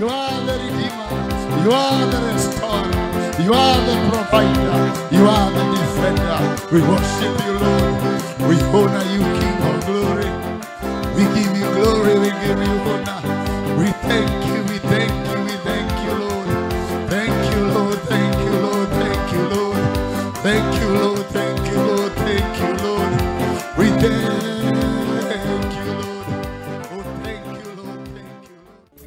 You are the Redeemer. You are the Restorer. You are the Provider. You are the Defender. We worship you, Lord. We honor you, King of Glory. We give you glory. We give you honor. We thank you. We thank you. We thank you, Lord. Thank you, Lord. Thank you, Lord. Thank you, Lord. Thank you, Lord. Thank you, Lord. Thank you, Lord. We thank you, Lord. Oh, thank you, Lord. Thank you, Lord.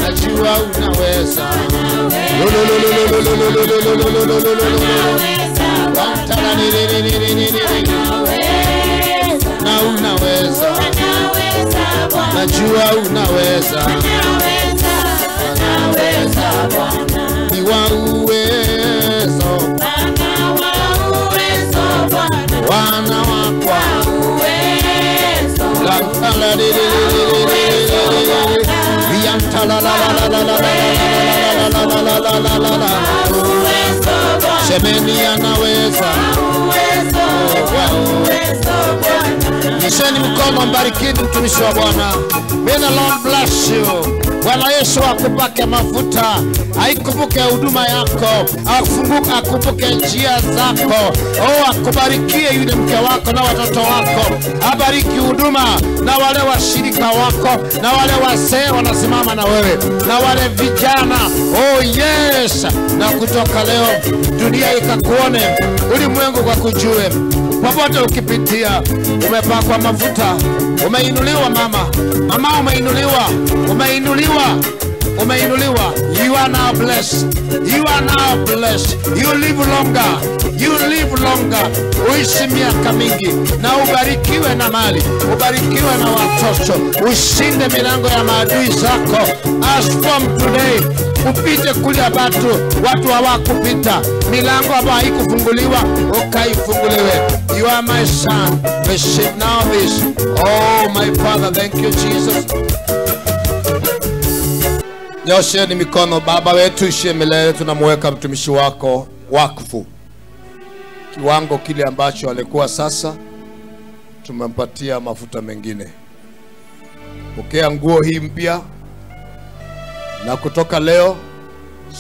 Najua unaweza. Na unaweza. Najua unaweza. Ni wa uwezo. Wana wako. Semeni anaweza. Nisheni mkono, mbarikini mtumishi wa Bwana. May the Lord bless you. Bwana Yesu akupake mafuta, aikumbuke huduma yako, akumbuke njia zako. Oh, akubarikie yule mke wako na watoto wako, abariki huduma na wale washirika wako, na wale wazee wanasimama na wewe, na wale vijana. Oh yes, na kutoka leo dunia ikakuone, ulimwengu kwa kujue. Popote ukipitia, umepakwa mafuta, umeinuliwa mama, umeinuliwa, umeinuliwa. You are now blessed. You are now blessed. You live longer. You live longer. Uishi miaka mingi na ubarikiwe na mali, ubarikiwe na watoto, ushinde milango ya maadui zako. As from today, upite kule watu hawakupita, milango ambayo haikufunguliwa ukaifunguliwe. You are my son. Receive now this. Oh my Father, thank you Jesus. Nyosheni mikono. Baba wetu ishie milele, tunamweka mtumishi wako wakfu. Kiwango kile ambacho alikuwa sasa, tumempatia mafuta mengine. Pokea nguo hii mpya, na kutoka leo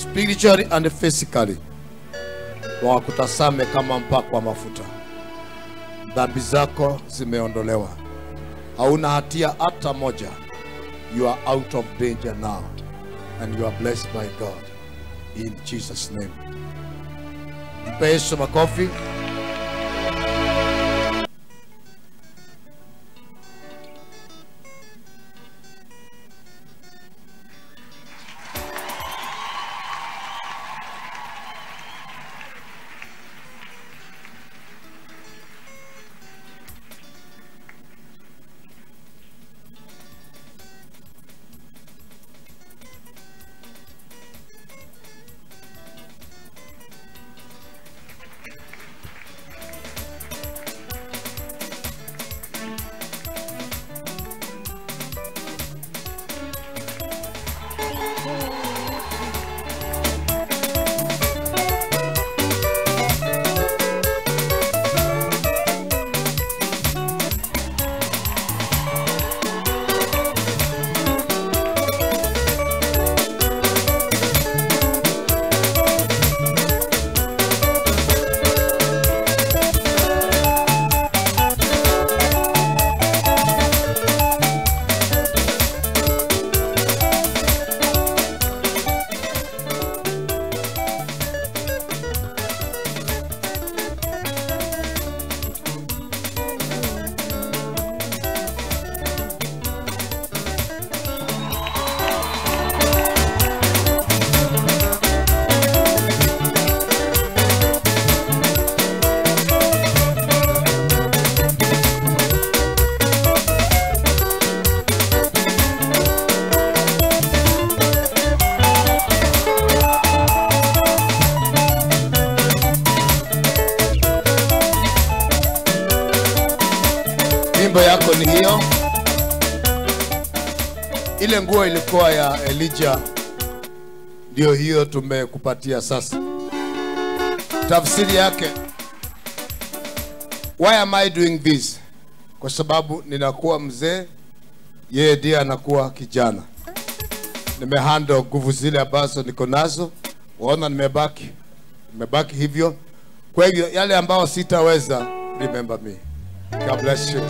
spiritually and physically wakutasame kama mpako wa mafuta. Dhambi zako zimeondolewa, hauna hatia hata moja. You are out of danger now, and you are blessed by God in Jesus' name. Mpe Yesu makofi. Yako ni hiyo. Ile nguo ilikuwa ya Elijah, ndio hiyo tumekupatia sasa. Tafsiri yake, why am I doing this? Kwa sababu ninakuwa mzee yeye ndiye anakuwa kijana. Nimehandle nguvu zile ambazo niko nazo, waona nimebaki hivyo. Kwa hivyo yale ambao sitaweza, remember me. God bless you.